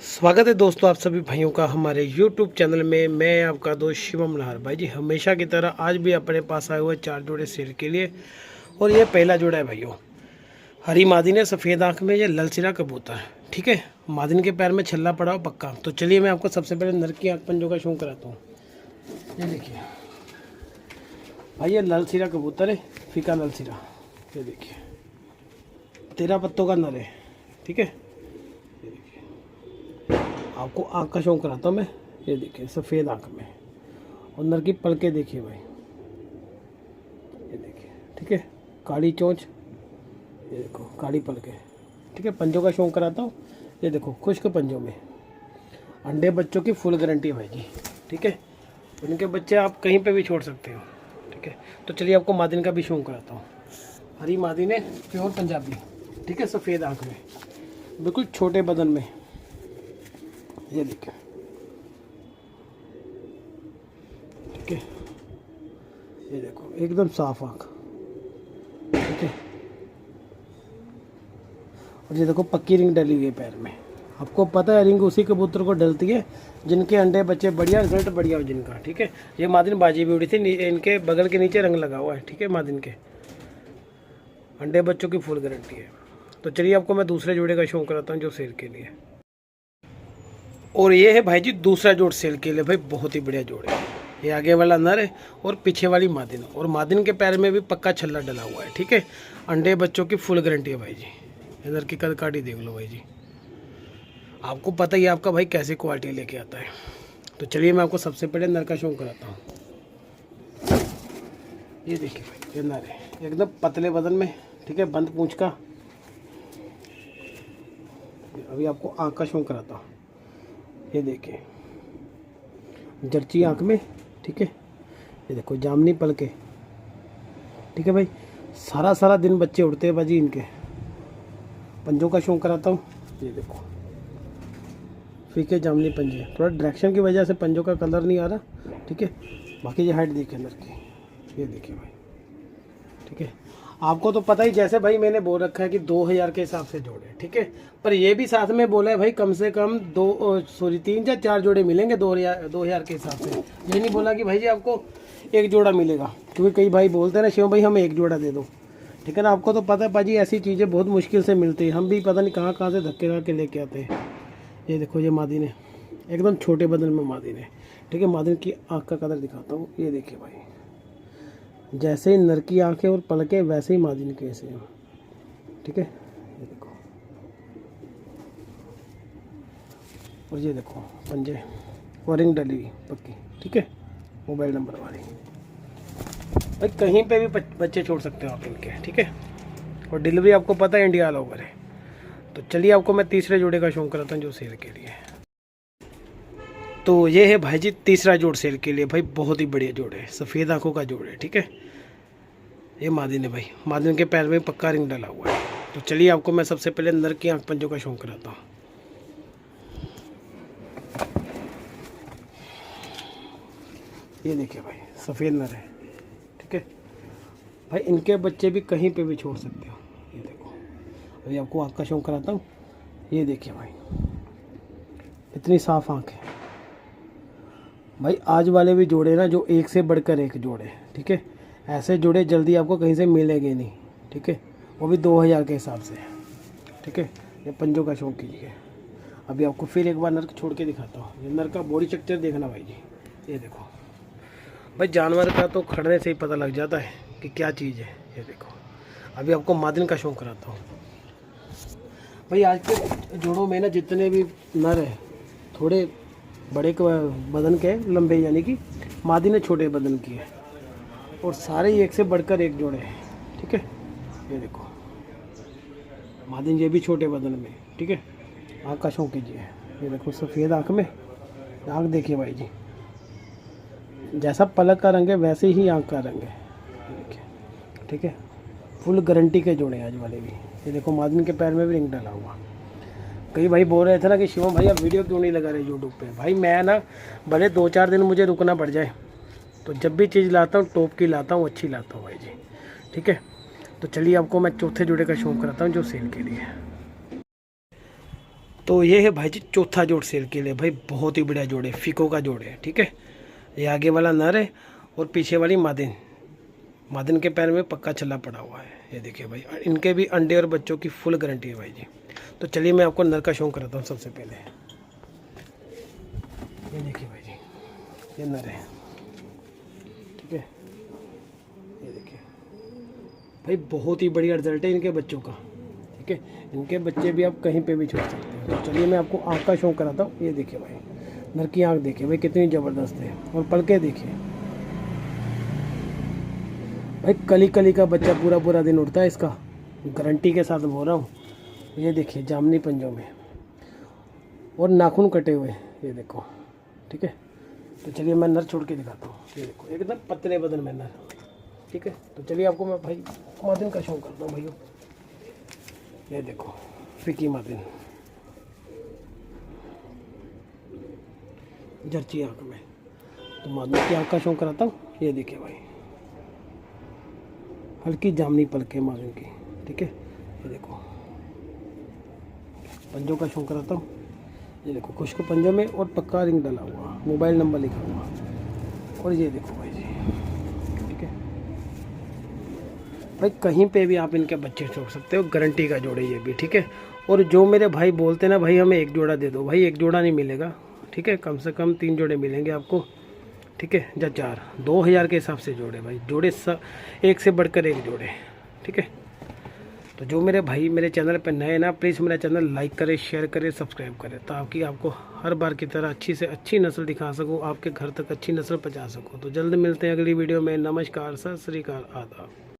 स्वागत है दोस्तों आप सभी भाइयों का हमारे YouTube चैनल में। मैं आपका दोस्त शिवम नाहर। भाई जी हमेशा की तरह आज भी अपने पास आए हुए 4 जोड़े सेल के लिए। और ये पहला जोड़ा है भाइयों, हरी मादिन है, सफ़ेद आँख में, ये ललसिरा कबूतर। ठीक है, मादिन के पैर में छल्ला पड़ा हो पक्का। तो चलिए मैं आपको सबसे पहले नर की आँख पंजों का शौक कराता हूँ। ये देखिए भाई, ये ललसिरा कबूतर है, फीका ललसिरा। ये देखिए 13 पत्तों का नर है। ठीक है, आपको आँख का शौक कराता हूँ मैं। ये देखिए सफ़ेद आँख में, और नर की पलके देखिए भाई, ये देखिए। ठीक है, काली चोंच, ये देखो काली पलके। ठीक है, पंजों का शौक कराता हूँ। ये देखो खुश्क पंजों में, अंडे बच्चों की फुल गारंटी है भाई जी। ठीक है, उनके बच्चे आप कहीं पे भी छोड़ सकते हो। ठीक है, तो चलिए आपको मादिन का भी शौक कराता हूँ। हरी मादिन है, प्योर पंजाबी। ठीक है, सफ़ेद आँख में, बिल्कुल छोटे बदन में। ये देखिए, ठीक है, ये देखो एकदम साफ आँख। ठीक है, और ये देखो पक्की रिंग डली हुई है पैर में। आपको पता है रिंग उसी कबूतर को डलती है जिनके अंडे बच्चे बढ़िया, रिजल्ट बढ़िया हो जिनका। ठीक है, ये मादिन बाजी भी उड़ी थी, इनके बगल के नीचे रंग लगा हुआ है। ठीक है, मादिन के अंडे बच्चों की फुल गारंटी है। तो चलिए आपको मैं दूसरे जोड़े का शौक कराता हूँ जो सेल के लिए। और ये है भाई जी दूसरा जोड़ सेल के लिए। भाई बहुत ही बढ़िया जोड़ है। ये आगे वाला नर है और पीछे वाली मादिन, और मादिन के पैर में भी पक्का छल्ला डला हुआ है। ठीक है, अंडे बच्चों की फुल गारंटी है भाई जी। नर की कद काठी देख लो भाई जी, आपको पता ही है आपका भाई कैसी क्वालिटी लेके आता है। तो चलिए मैं आपको सबसे पहले नर का शौक कराता हूँ। ये देखिए भाई, ये नर है एकदम पतले बदन में। ठीक है, बंद पूंछ का। अभी आपको आँख का शौक कराता हूँ। ये देखिए जर्ची आँख में। ठीक है, ये देखो जामनी पलके। ठीक है भाई, सारा दिन बच्चे उड़ते हैं बाजी इनके। पंजों का शौक कराता हूँ। ये देखो फीके जामनी पंजे, थोड़ा डायरेक्शन की वजह से पंजों का कलर नहीं आ रहा। ठीक है, बाकी ये हाइट देखिए अंदर की, ये देखिए भाई। ठीक है, आपको तो पता ही, जैसे भाई मैंने बोल रखा है कि 2000 के हिसाब से जोड़े। ठीक है, पर ये भी साथ में बोला है भाई कम से कम 3 या 4 जोड़े मिलेंगे 2000 के हिसाब से। ये नहीं बोला कि भाई जी आपको एक जोड़ा मिलेगा, क्योंकि कई भाई बोलते हैं ना शिव भाई हमें एक जोड़ा दे दो। ठीक है ना, आपको तो पता है भाजी ऐसी चीज़ें बहुत मुश्किल से मिलती है। हम भी पता नहीं कहाँ से धक्के खा के लेके आते हैं। ये देखो ये मादिन है, एकदम छोटे बदन में मादिन है। ठीक है, मादिन की आँख का कलर दिखाता हूँ। ये देखिए भाई, जैसे ही नर की आँखें और पलके वैसे ही मादिन के ऐसे हैं। ठीक है, ये देखो, और ये देखो पंजे और रिंग डली हुई पक्की। ठीक है, मोबाइल नंबर वाली। भाई कहीं पे भी बच्चे छोड़ सकते हो आप इनके। ठीक है, और डिलीवरी आपको पता है इंडिया ऑल ओवर है। तो चलिए आपको मैं तीसरे जोड़े का शौक कराता हूँ जो सेल के लिए। तो ये है भाई जी तीसरा जोड़ सेल के लिए। भाई बहुत ही बढ़िया जोड़ है, सफ़ेद आंखों का जोड़ है। ठीक है, ये मादिन है भाई, मादिन के पैर में पक्का रिंग डला हुआ है। तो चलिए आपको मैं सबसे पहले नर की आँख पंजों का शौक कराता हूँ। ये देखिए भाई सफ़ेद नर है। ठीक है भाई, इनके बच्चे भी कहीं पे भी छोड़ सकते हो। ये देखो, अभी आपको आँख का शौक कराता हूँ। ये देखिए भाई, इतनी साफ आँख है भाई। आज वाले भी जोड़े ना जो एक से बढ़कर एक जोड़े। ठीक है, ऐसे जोड़े जल्दी आपको कहीं से मिलेंगे नहीं। ठीक है, वो भी 2000 के हिसाब से। ठीक है, ये पंजों का शौक कीजिए। अभी आपको फिर एक बार नर छोड़ के दिखाता हूँ। ये नर का बॉडी स्ट्रक्चर देखना भाई जी। ये देखो भाई, जानवर का तो खड़ने से ही पता लग जाता है कि क्या चीज़ है। ये देखो, अभी आपको मादिन का शौक कराता हूँ। भाई आज के जोड़ों में ना जितने भी नर है थोड़े बड़े बदन के, लंबे, यानी कि मादिन छोटे बदन की है, और सारे ही एक से बढ़कर एक जोड़े हैं। ठीक है, ये देखो मादिन ये भी छोटे बदन में। ठीक है, आँख का शौक कीजिए। ये देखो सफ़ेद आँख में, आँख देखिए भाई जी, जैसा पलक का रंग है वैसे ही आँख का रंग है। देखिए, ठीक है, फुल गारंटी के जोड़े आज वाले भी। ये देखो मादिन के पैर में भी रिंग डाला हुआ। कई भाई बोल रहे थे ना कि शिवम भाई आप वीडियो क्यों नहीं लगा रहे यूट्यूब पे। भाई मैं ना भले 2-4 दिन मुझे रुकना पड़ जाए, तो जब भी चीज़ लाता हूँ टॉप की लाता हूँ, अच्छी लाता हूँ भाई जी। ठीक है, तो चलिए आपको मैं चौथे जोड़े का शौक कराता हूँ जो सेल के लिए। तो ये है भाई जी चौथा जोड़ सेल के लिए। भाई बहुत ही बढ़िया जोड़ है, फिको का जोड़ है, ठीक है। ये आगे वाला नर है और पीछे वाली मादिन। मादिन के पैर में पक्का छल्ला पड़ा हुआ है, ये देखिए भाई। इनके भी अंडे और बच्चों की फुल गारंटी है भाई जी। तो चलिए मैं आपको नर का शौक कराता हूँ सबसे पहले। ये देखिए भाई जी, ये नर है, ठीक है। ये देखिए भाई बहुत ही बढ़िया रिजल्ट है इनके बच्चों का, ठीक है। इनके बच्चे भी आप कहीं पे भी छोड़ सकते हैं। तो चलिए मैं आपको आँख का शौक कराता हूँ। ये देखिए भाई, नर की आँख देखिए भाई कितनी ज़बरदस्त है, और पलके देखिए भाई। कली कली का बच्चा पूरा पूरा दिन उड़ता है इसका, गारंटी के साथ बोल रहा हूँ। ये देखिए जामनी पंजों में, और नाखून कटे हुए, ये देखो, ठीक है। तो चलिए मैं नर छोड़ के दिखाता हूँ। ये देखो एकदम पतले बदन में नर, ठीक है। तो चलिए आपको मैं भाई मादिन का शौक करता हूँ भाइयों। ये देखो फिकी मादिन, जर्ची आँख में। तो मादिन की आँख का शौक कराता हूँ। ये देखिए भाई हल्की जामनी पलके मादिन की, ठीक है। ये देखो पंजों का शौक कराता हूँ। ये देखो खुश्क पंजों में और पक्का रिंग डला हुआ, मोबाइल नंबर लिखा हुआ। और ये देखो भाई जी, ठीक है भाई। कहीं पे भी आप इनके बच्चे छोड़ सकते हो, गारंटी का जोड़े ये भी, ठीक है। और जो मेरे भाई बोलते ना भाई हमें एक जोड़ा दे दो, भाई एक जोड़ा नहीं मिलेगा, ठीक है। कम से कम 3 जोड़े मिलेंगे आपको, ठीक है, या 4। 2000 के हिसाब से जोड़े भाई, जोड़े सब एक से बढ़कर एक जोड़े, ठीक है। तो जो मेरे भाई मेरे चैनल पे नए ना, प्लीज़ मेरा चैनल लाइक करें, शेयर करें, सब्सक्राइब करें, ताकि आपको हर बार की तरह अच्छी से अच्छी नस्ल दिखा सकूं, आपके घर तक अच्छी नस्ल पहुंचा सकूं। तो जल्द मिलते हैं अगली वीडियो में। नमस्कार, सत श्री अकाल, आदाब।